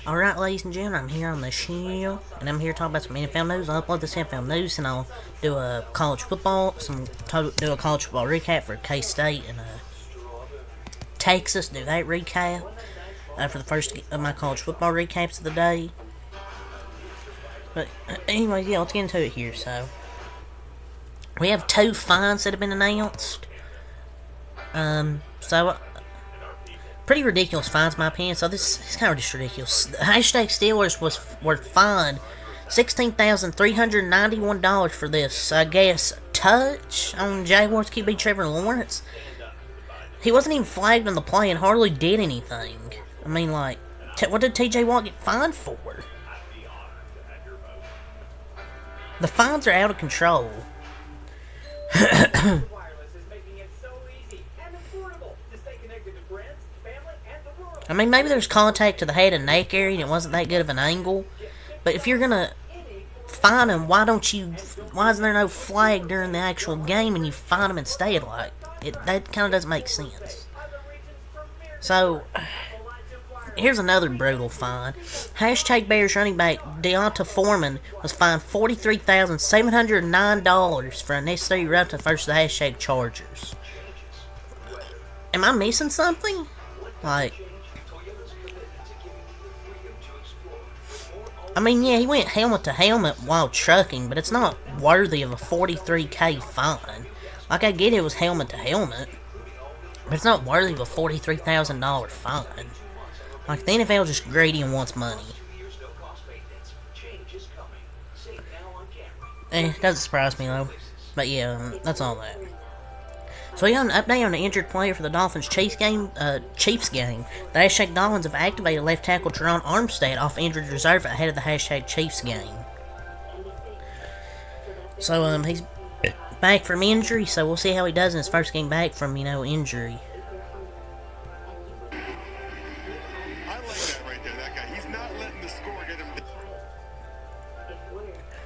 Alright, ladies and gentlemen, I'm here on the show, and I'm here to talk about some NFL news. I'll upload this NFL news, and I'll do a college football, do a college football recap for K-State and Texas, do that recap for the first of my college football recaps of the day. But anyway, yeah, let's get into it here. So, we have 2 fines that have been announced. Pretty ridiculous fines, in my opinion. So this is kind of just ridiculous. The hashtag Steelers were fined $16,391 for this, I guess, touch on Jaguars QB Trevor Lawrence. He wasn't even flagged on the play and hardly did anything. I mean, like, what did TJ Watt get fined for? The fines are out of control. I mean, maybe there's contact to the head and neck area and it wasn't that good of an angle. But if you're gonna fine him, why is there no flag during the actual game and you fine him instead? Like, that kind of doesn't make sense. So, here's another brutal fine. Hashtag Bears running back Deonta Foreman was fined $43,709 for unnecessary route to first the hashtag Chargers. Am I missing something? Like, I mean, yeah, he went helmet to helmet while trucking, but it's not worthy of a $43K fine. Like, I get it was helmet to helmet, but it's not worthy of a $43,000 fine. Like, the NFL is just greedy and wants money. It doesn't surprise me, though. But yeah, that's all that. So we got an update on the injured player for the Dolphins-Chiefs game. The hashtag Dolphins have activated left tackle Teron Armstead off injured reserve ahead of the hashtag Chiefs game. So he's back from injury, so we'll see how he does in his first game back from, injury. I like that right there, that guy. He's not letting the score get him.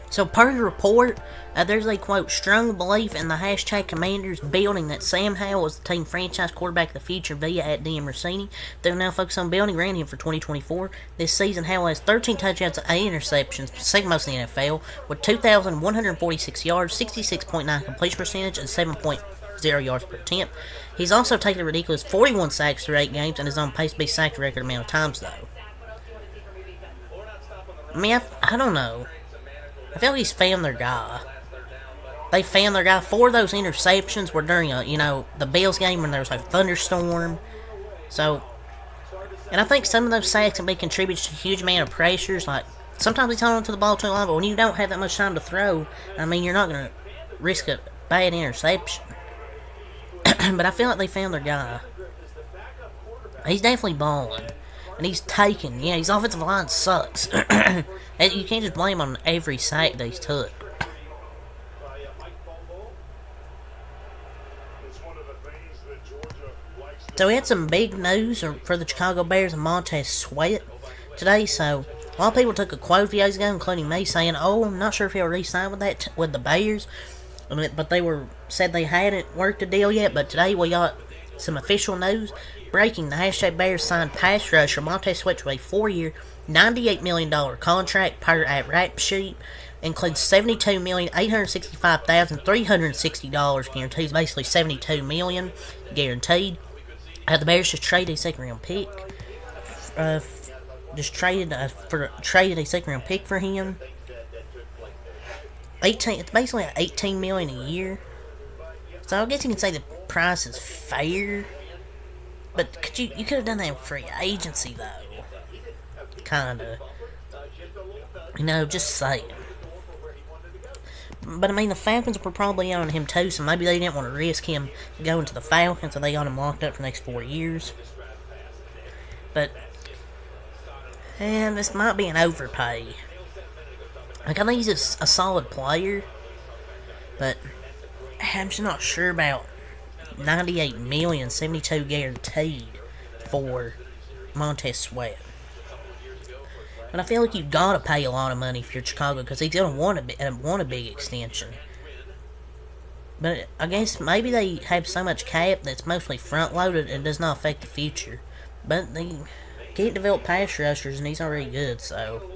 So, per the report, there's a, quote, strong belief in the hashtag Commanders building that Sam Howell is the team franchise quarterback of the future via at DM Rossini. They'll now focus on building around him for 2024. This season, Howell has 13 touchdowns and 8 interceptions, second most in the NFL, with 2,146 yards, 66.9 completion percentage, and 7.0 yards per attempt. He's also taken a ridiculous 41 sacks through 8 games and is on pace to be sacked a record amount of times, though. I mean, I don't know. I feel like he's found their guy. They found their guy. 4 of those interceptions were during the Bills game when there was a thunderstorm. So, and I think some of those sacks can be contributed to a huge amount of pressures. Like, sometimes he's holding to the ball too long, but when you don't have that much time to throw, I mean, you're not going to risk a bad interception. But I feel like they found their guy. He's definitely balling. And he's taking, his offensive line sucks. You can't just blame him on every sack that he's took. So we had some big news for the Chicago Bears and Montez Sweat today. So a lot of people took a quote videos ago, including me, saying, "Oh, I'm not sure if he'll re-sign with the Bears." But they said they hadn't worked a deal yet. But today we got some official news. Breaking, the hashtag Bears signed pass rusher Montez Sweat to a 4-year, $98 million contract per at Rap Sheet. Includes $72,865,360 guaranteed. Basically $72 million guaranteed. The Bears just traded a second-round pick. Traded a second-round pick for him. It's basically $18 million a year. So I guess you can say the price is fair. But you could have done that in free agency, though. Kinda. Just saying. But, I mean, the Falcons were probably on him, too, so maybe they didn't want to risk him going to the Falcons, so they got him locked up for the next 4 years. But, this might be an overpay. Like, I think he's a solid player, but I'm just not sure about $98 million, $72 guaranteed for Montez Sweat. But I feel like you've got to pay a lot of money if you're Chicago, because he's going to want a big extension. But I guess maybe they have so much cap that's mostly front-loaded and does not affect the future. But can't develop pass rushers, and he's already good, so.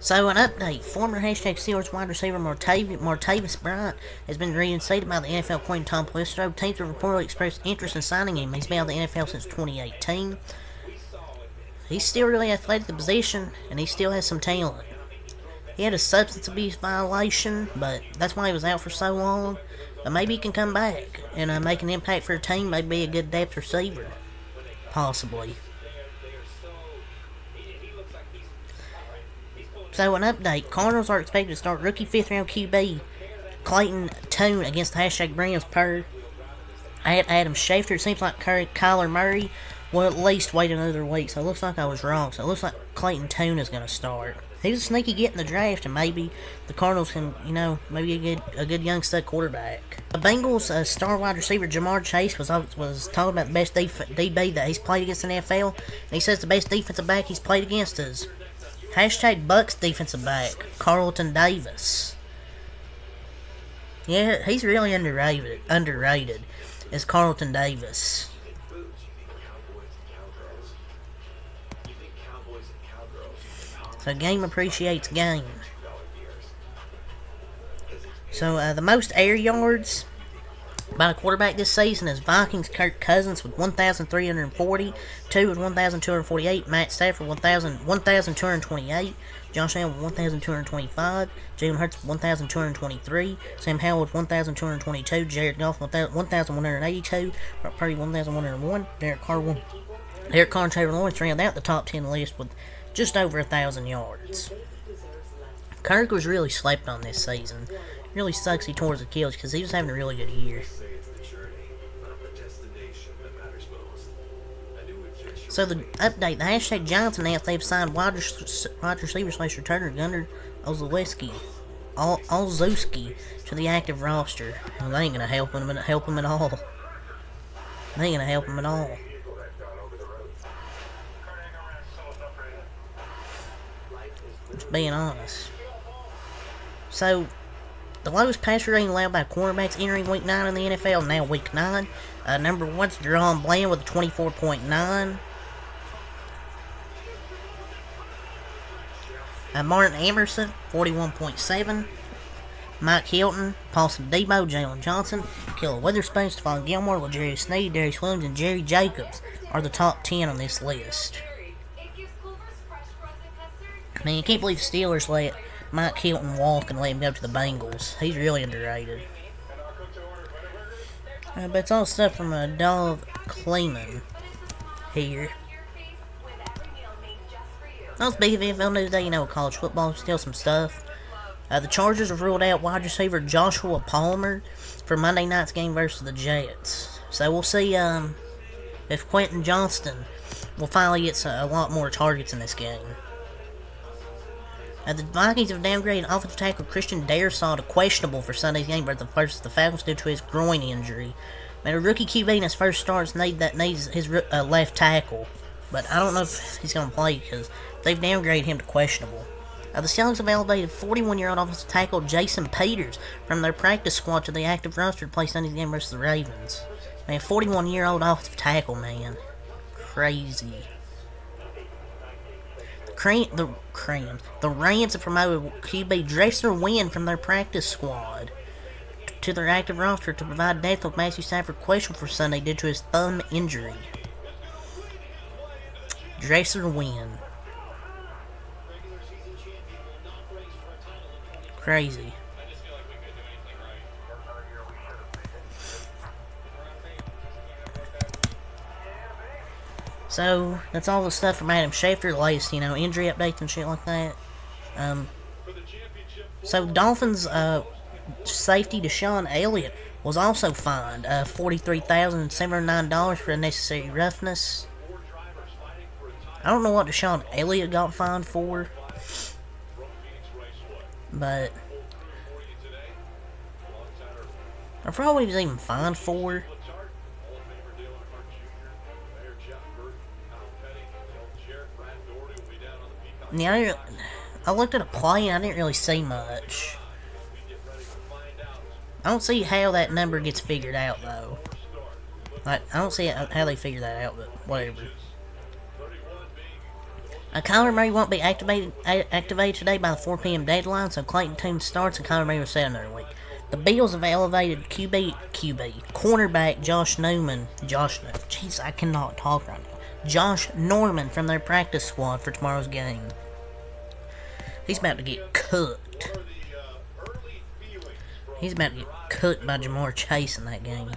So, an update. Former hashtag Steelers wide receiver Martavis Bryant has been reinstated by the NFL Queen Tom Pelissero. Teams have reportedly expressed interest in signing him. He's been out of the NFL since 2018. He's still really athletic at the position, and he still has some talent. He had a substance abuse violation, but that's why he was out for so long. But maybe he can come back and make an impact for a team. Maybe be a good depth receiver. Possibly. So, an update. Cardinals are expected to start rookie 5th-round QB Clayton Tune against the hashtag Browns per Adam Schefter. It seems like Kyler Murray will at least wait another week. So, it looks like I was wrong. So, it looks like Clayton Tune is going to start. He was a sneaky get in the draft, and maybe the Cardinals can, maybe a good young stud quarterback. The Bengals' star wide receiver Jamar Chase was talking about the best DB that he's played against in the NFL, and he says the best defensive back he's played against is hashtag Bucks defensive back Carlton Davis. Yeah, he's really underrated is Carlton Davis. So game appreciates game. So the most air yards by a quarterback this season is Vikings Kirk Cousins with 1,340, 2 with 1,248, Matt Stafford 1,228, Josh Allen with 1,225, Jalen Hurts with 1,223, Sam Howell with 1,222, Jared Goff with 1,182, Brock Purdy 1,101, Derek Carr and Trevor Lawrence round out the top 10 list with just over 1,000 yards. Kirk was really slept on this season. Really sucks he tore his Achilles because he was having a really good year. So the update, the hashtag Giants announced they've signed wide receiver / returner Gunnar Olszewski to the active roster. Well, they ain't gonna help him at all. They ain't gonna help him at all. Just being honest. So, the lowest passer rating allowed by cornerbacks entering Week 9 in the NFL, now Week 9. Number 1's Jerome Bland with a 24.9. Martin Emerson, 41.7. Mike Hilton, Paulson Debo, Jalen Johnson, Killer Witherspoon, Stephon Gilmore, L'Jarius Sneed, Darius Williams, and Jerry Jacobs are the top 10 on this list. I mean, you can't believe the Steelers let Mike Hilton walk and let him go to the Bengals. He's really underrated. But it's all stuff from Dov Kleeman here. I'll speak of NFL news today, college football, still some stuff. The Chargers have ruled out wide receiver Joshua Palmer for Monday night's game versus the Jets. So we'll see if Quentin Johnston will finally get a lot more targets in this game. The Vikings have downgraded offensive tackle Christian Darrisaw to questionable for Sunday's game versus the Falcons due to his groin injury. Now, a rookie QB in his first starts needs his left tackle, but I don't know if he's going to play because they've downgraded him to questionable. The Seahawks have elevated 41-year-old offensive tackle Jason Peters from their practice squad to the active roster to play Sunday's game versus the Ravens. Man, 41-year-old offensive tackle, man. Crazy. The Rams have promoted QB Dresser Wynn from their practice squad to their active roster to provide depth with Matthew Stafford questionable for Sunday due to his thumb injury. Dresser Wynn. Crazy. So, that's all the stuff from Adam Schefter, the latest, injury updates and shit like that. So, Dolphins safety Deshaun Elliott was also fined $43,709 for unnecessary roughness. I don't know what Deshaun Elliott got fined for, but I forgot what he was even fined for. Yeah, I looked at a play and I didn't really see much. I don't see how that number gets figured out, though. Like, I don't see how they figure that out, but whatever. Kyler Murray won't be activated today by the 4 p.m. deadline, so Clayton Tune starts and Kyler Murray will sit another week. The Bills have elevated cornerback Josh Norman. Jeez, I cannot talk right now. Josh Norman from their practice squad for tomorrow's game. He's about to get cooked. He's about to get cooked by Jamar Chase in that game.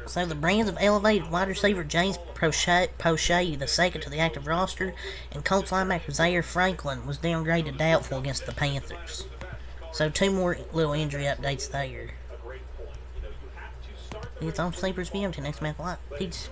So the Brands have elevated wide receiver James Prochet II to the active roster, and Colts linebacker Zaire Franklin was downgraded to doubtful against the Panthers. So 2 more little injury updates there. It's on Sleepers VM. Till next month. Peace.